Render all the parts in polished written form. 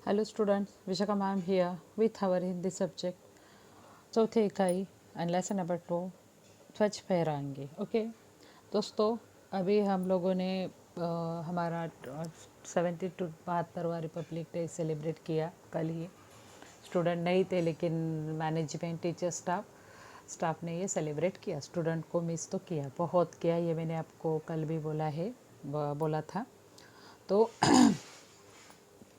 Hello students, Vishaka ma'am here with our Hindi subject चौथे इकाई and lesson number 2 स्वच्छ फहराएंगे। ओके दोस्तों, अभी हम लोगों ने हमारा 72वां रिपब्लिक डे सेलिब्रेट किया कल ही। स्टूडेंट नहीं थे लेकिन मैनेजमेंट टीचर स्टाफ ने ये सेलिब्रेट किया। स्टूडेंट को मिस तो किया, बहुत किया, ये मैंने आपको कल भी बोला था। तो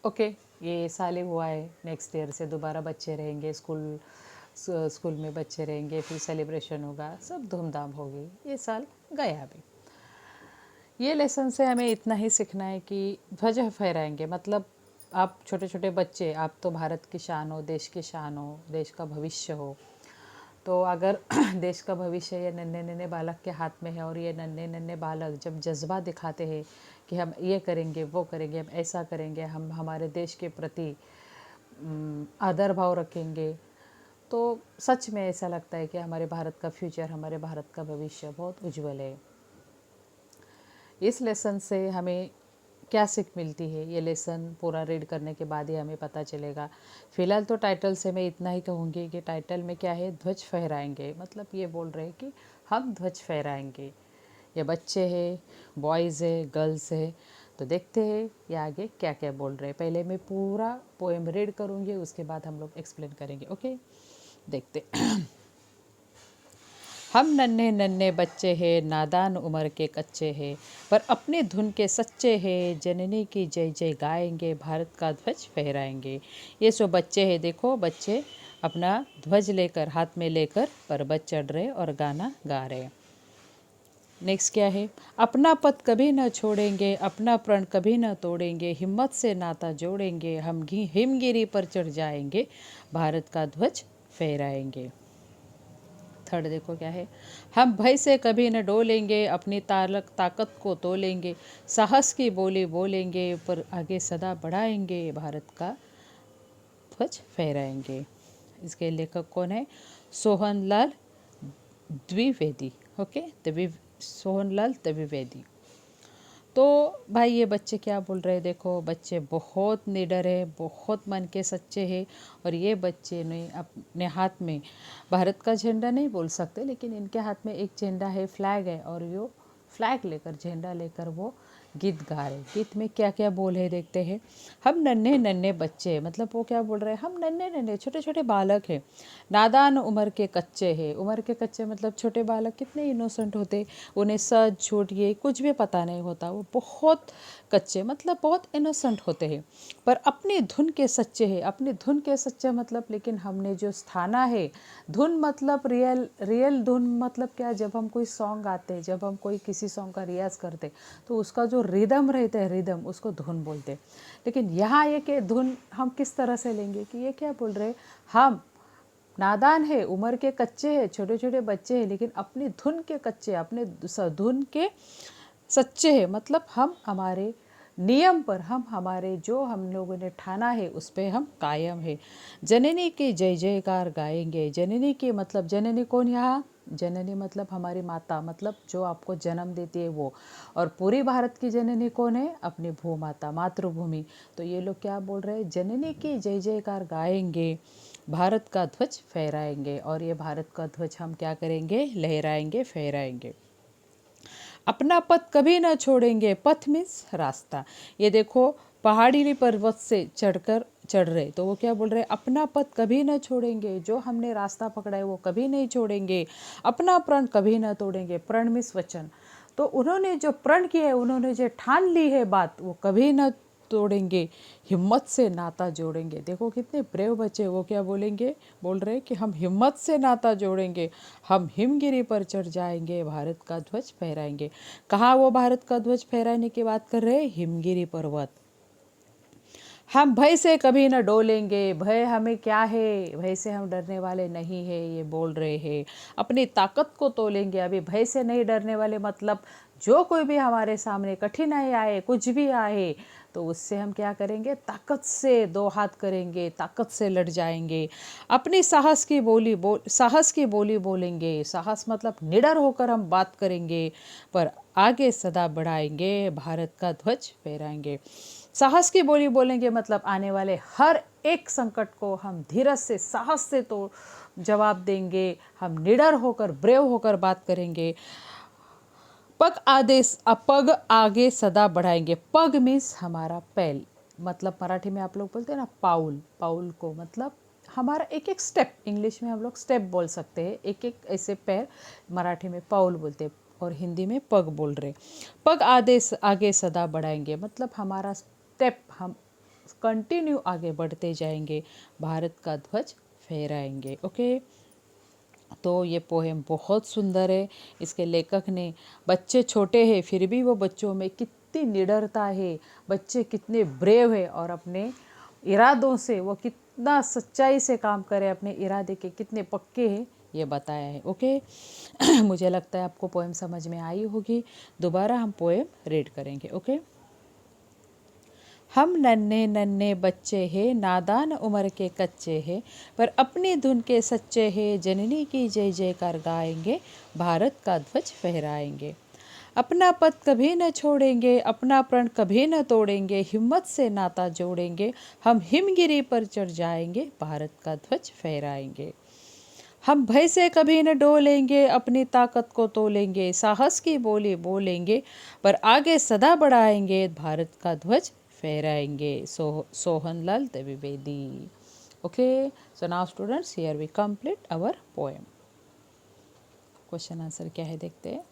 ओके, ये साल ही हुआ है, नेक्स्ट ईयर से दोबारा बच्चे रहेंगे, स्कूल में बच्चे रहेंगे, फिर सेलिब्रेशन होगा, सब धूमधाम होगी। ये साल गया अभी। ये लेसन से हमें इतना ही सीखना है कि ध्वज फहराएंगे मतलब आप छोटे छोटे बच्चे, आप तो भारत की शान हो, देश की शान हो, देश का भविष्य हो। तो अगर देश का भविष्य ये नन्हे नन्हे बालक के हाथ में है और ये नन्हे नन्हे बालक जब जज्बा दिखाते हैं कि हम ये करेंगे, वो करेंगे, हम ऐसा करेंगे, हम हमारे देश के प्रति आदर भाव रखेंगे, तो सच में ऐसा लगता है कि हमारे भारत का फ्यूचर, हमारे भारत का भविष्य बहुत उज्जवल है। इस लेसन से हमें क्या सीख मिलती है, ये लेसन पूरा रीड करने के बाद ही हमें पता चलेगा। फ़िलहाल तो टाइटल से मैं इतना ही कहूँगी कि टाइटल में क्या है, ध्वज फहराएंगे, मतलब ये बोल रहे हैं कि हम ध्वज फहराएंगे। ये बच्चे हैं, बॉयज़ है, गर्ल्स है, तो देखते हैं ये आगे क्या क्या बोल रहे हैं। पहले मैं पूरा पोएम रीड करूँगी, उसके बाद हम लोग एक्सप्लेन करेंगे। ओके, देखते। हम नन्हे नन्हे बच्चे हैं, नादान उम्र के कच्चे हैं, पर अपनी धुन के सच्चे हैं, जननी की जय जय गाएंगे, भारत का ध्वज फहराएंगे। ये सो बच्चे हैं, देखो बच्चे अपना ध्वज लेकर, हाथ में लेकर पर्वत चढ़ रहे और गाना गा रहे। नेक्स्ट क्या है, अपना पद कभी न छोड़ेंगे, अपना प्रण कभी न तोड़ेंगे, हिम्मत से नाता जोड़ेंगे, हम हिमगिरी पर चढ़ जाएंगे, भारत का ध्वज फहराएंगे। थर्ड देखो क्या है, हम भय से कभी न डोलेंगे, अपनी ताकत को तोलेंगे, साहस की बोली बोलेंगे, पर आगे सदा बढ़ाएंगे, भारत का ध्वज फहराएंगे। इसके लेखक कौन है, सोहनलाल द्विवेदी। ओके, सोहनलाल द्विवेदी। तो भाई ये बच्चे क्या बोल रहे हैं, देखो बच्चे बहुत निडर है, बहुत मन के सच्चे हैं, और ये बच्चे ने अपने हाथ में भारत का झंडा नहीं बोल सकते, लेकिन इनके हाथ में एक झंडा है, फ्लैग है, और यो फ्लैग लेकर, झंडा लेकर वो गीत गा रहे। गीत में क्या क्या बोल है देखते हैं। हम नन्हे नन्हे बच्चे, मतलब वो क्या बोल रहे हैं, हम नन्हे नन्हे छोटे छोटे बालक हैं, नादान उम्र के कच्चे हैं। उम्र के कच्चे मतलब छोटे बालक कितने इनोसेंट होते, उन्हें सच झूठ ये कुछ भी पता नहीं होता, वो बहुत कच्चे मतलब बहुत इनोसेंट होते हैं, पर अपनी धुन के सच्चे हैं। अपनी धुन के सच्चे मतलब, लेकिन हमने जो स्थाना है, धुन मतलब रियल धुन मतलब क्या, जब हम कोई सॉन्ग गाते हैं, जब हम कोई किसी सॉन्ग का रियाज़ करते, तो उसका जो रिदम रहता है, रिदम, उसको धुन बोलते हैं। लेकिन यहाँ ये कि धुन हम किस तरह से लेंगे, कि ये क्या बोल रहे हैं, हम नादान है, उम्र के कच्चे हैं, छोटे छोटे बच्चे हैं, लेकिन अपनी धुन के कच्चे, अपने धुन के सच्चे हैं, मतलब हम हमारे नियम पर, हम हमारे जो हम लोगों ने ठाना है उस पर हम कायम है। जननी की जय जयकार गाएंगे। जननी की मतलब जननी कौन, यहाँ जननी मतलब हमारी माता, मतलब जो आपको जन्म देती है वो, और पूरी भारत की जननी कौन है, अपनी भू माता, मातृभूमि। तो ये लोग क्या बोल रहे हैं, जननी की जय जयकार गाएंगे, भारत का ध्वज फहराएंगे, और ये भारत का ध्वज हम क्या करेंगे, लहराएंगे, फहराएंगे। अपना पथ कभी ना छोड़ेंगे, पथ मीन्स रास्ता। ये देखो पहाड़ी पर्वत से चढ़ रहे, तो वो क्या बोल रहे हैं, अपना पथ कभी ना छोड़ेंगे, जो हमने रास्ता पकड़ा है वो कभी नहीं छोड़ेंगे, अपना प्रण कभी ना तोड़ेंगे। प्रण मीन्स वचन, तो उन्होंने जो प्रण किया है, उन्होंने जो ठान ली है बात, वो कभी ना तोड़ेंगे, हिम्मत से नाता जोड़ेंगे। देखो कितने ब्रेव बच्चे, वो क्या बोलेंगे, बोल रहे हैं कि हम हिम्मत से नाता जोड़ेंगे, हम हिमगिरी पर चढ़ जाएंगे, भारत का ध्वज फहराएंगे। कहाँ वो भारत का ध्वज फहराने की बात कर रहे हैं, हिमगिरी पर्वत। हम भय से कभी न डोलेंगे, भय हमें क्या है, भय से हम डरने वाले नहीं है, ये बोल रहे हैं। अपनी ताकत को तोलेंगे, अभी भय से नहीं डरने वाले, मतलब जो कोई भी हमारे सामने कठिनाई आए, कुछ भी आए, तो उससे हम क्या करेंगे, ताकत से दो हाथ करेंगे, ताकत से लड़ जाएंगे। अपनी साहस की बोली बोलेंगे। साहस मतलब निडर होकर हम बात करेंगे, पर आगे सदा बढ़ाएंगे, भारत का ध्वज फहराएंगे। साहस की बोली बोलेंगे मतलब आने वाले हर एक संकट को हम धीरज से, साहस से तो जवाब देंगे। हम निडर होकर, ब्रेव होकर बात करेंगे। पग आगे सदा बढ़ाएंगे। पग मीन्स हमारा पैल, मतलब मराठी में आप लोग बोलते हैं ना पाउल। पाउल को मतलब हमारा एक एक स्टेप, इंग्लिश में हम लोग स्टेप बोल सकते हैं। एक एक ऐसे पैर मराठी में पाउल बोलते हैं और हिंदी में पग बोल रहे। पग आगे सदा बढ़ाएंगे मतलब हमारा स्टेप हम कंटिन्यू आगे बढ़ते जाएंगे, भारत का ध्वज फहराएंगे। ओके, तो ये पोएम बहुत सुंदर है। इसके लेखक ने, बच्चे छोटे हैं फिर भी वो बच्चों में कितनी निडरता है, बच्चे कितने ब्रेव है और अपने इरादों से वो कितना सच्चाई से काम करे, अपने इरादे के कितने पक्के हैं ये बताया है। ओके मुझे लगता है आपको पोएम समझ में आई होगी। दोबारा हम पोएम रीड करेंगे। ओके, हम नन्हे नन्हे बच्चे हैं, नादान उम्र के कच्चे हैं, पर अपनी धुन के सच्चे हैं, जननी की जय जयकार गाएंगे, भारत का ध्वज फहराएंगे। अपना पद कभी न छोड़ेंगे, अपना प्रण कभी न तोड़ेंगे, हिम्मत से नाता जोड़ेंगे, हम हिमगिरी पर चढ़ जाएंगे, भारत का ध्वज फहराएंगे। हम भय से कभी न डोलेंगे, अपनी ताकत को तोलेंगे, साहस की बोली बोलेंगे, पर आगे सदा बढ़ाएंगे, भारत का ध्वज फहराएंगे। Sohanlal Dwivedi. Okay, so now students, here we complete our poem. Question answer क्या है देखते हैं।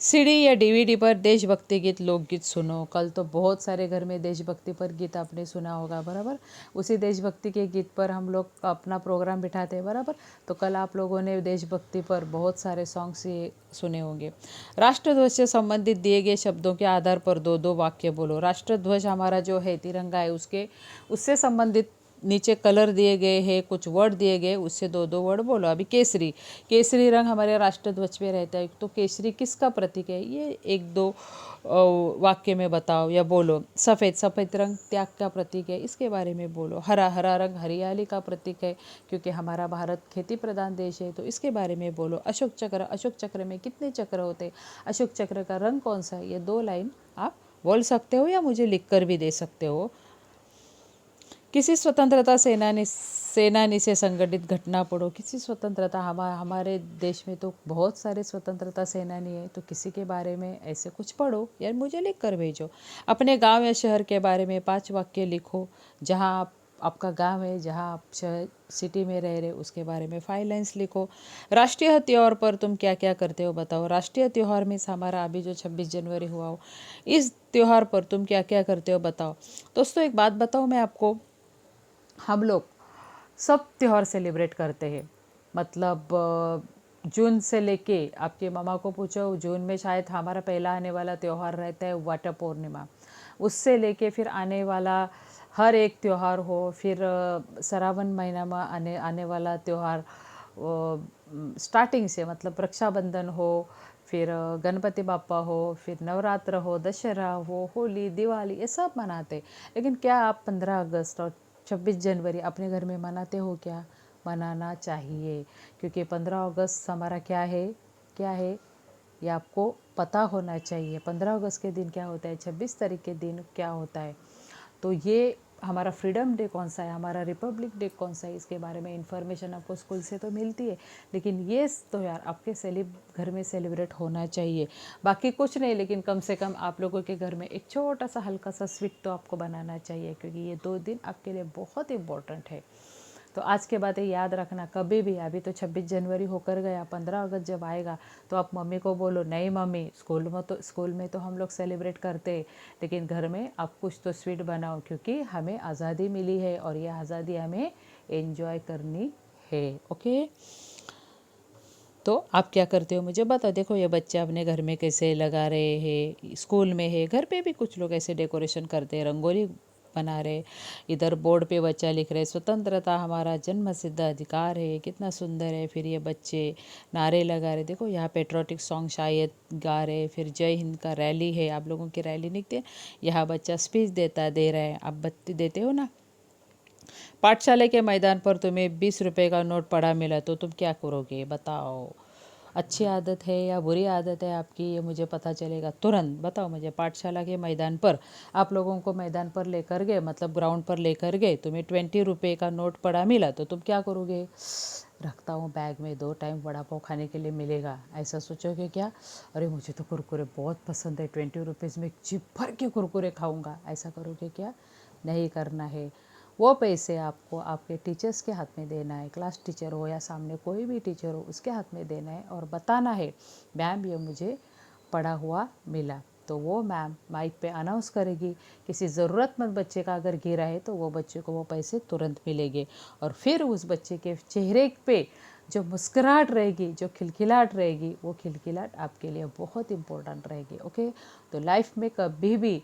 सीडी या डीवीडी पर देशभक्ति गीत, लोकगीत सुनो। कल तो बहुत सारे घर में देशभक्ति पर गीत आपने सुना होगा, बराबर। उसी देशभक्ति के गीत पर हम लोग अपना प्रोग्राम बिठाते हैं, बराबर। तो कल आप लोगों ने देशभक्ति पर बहुत सारे सॉन्ग्स ये सुने होंगे। राष्ट्रध्वज से संबंधित दिए गए शब्दों के आधार पर दो दो वाक्य बोलो। राष्ट्रध्वज हमारा जो है तिरंगा है, उससे संबंधित नीचे कलर दिए गए हैं, कुछ वर्ड दिए गए, उससे दो दो वर्ड बोलो। अभी केसरी, केसरी रंग हमारे राष्ट्रध्वज पे रहता है, तो केसरी किसका प्रतीक है, ये एक दो वाक्य में बताओ या बोलो। सफ़ेद, सफ़ेद रंग त्याग का प्रतीक है, इसके बारे में बोलो। हरा, हरा रंग हरियाली का प्रतीक है, क्योंकि हमारा भारत खेती प्रधान देश है, तो इसके बारे में बोलो। अशोक चक्र, अशोक चक्र में कितने चक्र होते हैं, अशोक चक्र का रंग कौन सा है, ये दो लाइन आप बोल सकते हो या मुझे लिख कर भी दे सकते हो। किसी स्वतंत्रता सेनानी से संगठित घटना पढ़ो। किसी स्वतंत्रता, हमारे देश में तो बहुत सारे स्वतंत्रता सेनानी है, तो किसी के बारे में ऐसे कुछ पढ़ो या मुझे लिख कर भेजो। अपने गांव या शहर के बारे में 5 वाक्य लिखो। जहां आपका गांव है, जहां आप शहर सिटी में रह रहे, उसके बारे में 5 लाइन्स लिखो। राष्ट्रीय त्योहार पर तुम क्या क्या करते हो बताओ। राष्ट्रीय त्योहार में हमारा अभी जो 26 जनवरी हुआ हो, इस त्योहार पर तुम क्या क्या करते हो बताओ। दोस्तों एक बात बताओ मैं आपको, हम लोग सब त्यौहार सेलिब्रेट करते हैं। मतलब जून से लेके, आपके मामा को पूछो, जून में शायद हमारा पहला आने वाला त्यौहार रहता है वाटर पूर्णिमा। उससे लेके फिर आने वाला हर एक त्यौहार हो, फिर श्रावण महीना में आने वाला त्यौहार स्टार्टिंग से, मतलब रक्षाबंधन हो, फिर गणपति बापा हो, फिर नवरात्र हो, दशहरा हो, होली, दिवाली, ये सब मनाते। लेकिन क्या आप 15 अगस्त और 26 जनवरी अपने घर में मनाते हो क्या? मनाना चाहिए, क्योंकि 15 अगस्त हमारा क्या है ये आपको पता होना चाहिए। 15 अगस्त के दिन क्या होता है, 26 तारीख के दिन क्या होता है, तो ये हमारा फ्रीडम डे कौन सा है, हमारा रिपब्लिक डे कौन सा है, इसके बारे में इन्फॉर्मेशन आपको स्कूल से तो मिलती है, लेकिन ये तो यार आपके घर में सेलिब्रेट होना चाहिए। बाकी कुछ नहीं, लेकिन कम से कम आप लोगों के घर में एक छोटा सा हल्का सा स्वीट तो आपको बनाना चाहिए, क्योंकि ये 2 दिन आपके लिए बहुत इम्पोर्टेंट है। तो आज के बाद ये याद रखना, कभी भी, अभी तो 26 जनवरी होकर गया, 15 अगस्त जब आएगा तो आप मम्मी को बोलो, नहीं मम्मी, स्कूल में तो हम लोग सेलिब्रेट करते हैं, लेकिन घर में आप कुछ तो स्वीट बनाओ, क्योंकि हमें आज़ादी मिली है और ये आज़ादी हमें एंजॉय करनी है। ओके, तो आप क्या करते हो मुझे बताओ। देखो ये बच्चे अपने घर में कैसे लगा रहे हैं, स्कूल में है, घर पे भी कुछ लोग ऐसे डेकोरेशन करते हैं, रंगोली बना रहे। इधर बोर्ड पे बच्चा लिख रहे, स्वतंत्रता हमारा जन्म सिद्ध अधिकार है, कितना सुंदर है। फिर ये बच्चे नारे लगा रहे, देखो यहाँ पेट्रोटिक सॉन्ग शायद गा रहे। फिर जय हिंद का रैली है, आप लोगों की रैली निकलती है, यहाँ बच्चा स्पीच दे रहा है। आप बत्ती देते हो ना। पाठशाला के मैदान पर तुम्हें 20 रुपये का नोट पड़ा मिला तो तुम क्या करोगे बताओ। अच्छी आदत है या बुरी आदत है आपकी, ये मुझे पता चलेगा तुरंत। बताओ मुझे, पाठशाला के मैदान पर आप लोगों को मैदान पर लेकर गए, मतलब ग्राउंड पर लेकर गए, तुम्हें 20 रुपये का नोट पड़ा मिला तो तुम क्या करोगे? रखता हूँ बैग में, 2 टाइम वड़ा पाव खाने के लिए मिलेगा, ऐसा सोचोगे क्या? अरे मुझे तो कुरकुरे बहुत पसंद है, 20 रुपीज़ में जी भर के कुरकुरे खाऊंगा, ऐसा करोगे क्या? नहीं करना है। वो पैसे आपको आपके टीचर्स के हाथ में देना है, क्लास टीचर हो या सामने कोई भी टीचर हो उसके हाथ में देना है और बताना है मैम ये मुझे पड़ा हुआ मिला। तो वो मैम माइक पे अनाउंस करेगी, किसी ज़रूरतमंद बच्चे का अगर गिरा है तो वो बच्चे को वो पैसे तुरंत मिलेंगे। और फिर उस बच्चे के चेहरे पे जो मुस्कुराहट रहेगी, जो खिलखिलाहट रहेगी, वो खिलखिलाहट आपके लिए बहुत इम्पोर्टेंट रहेगी। ओके, तो लाइफ में कभी भी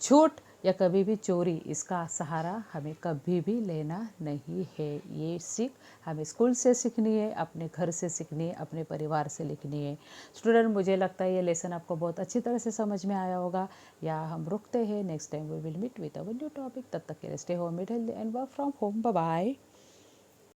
झूठ या कभी भी चोरी, इसका सहारा हमें कभी भी लेना नहीं है। ये सीख हमें स्कूल से सीखनी है, अपने घर से सीखनी है, अपने परिवार से लिखनी है। स्टूडेंट, मुझे लगता है ये लेसन आपको बहुत अच्छी तरह से समझ में आया होगा। या हम रुकते हैं, next time we will meet with a new topic. तब तक के लिए stay home, eat healthy and work from home. Bye bye.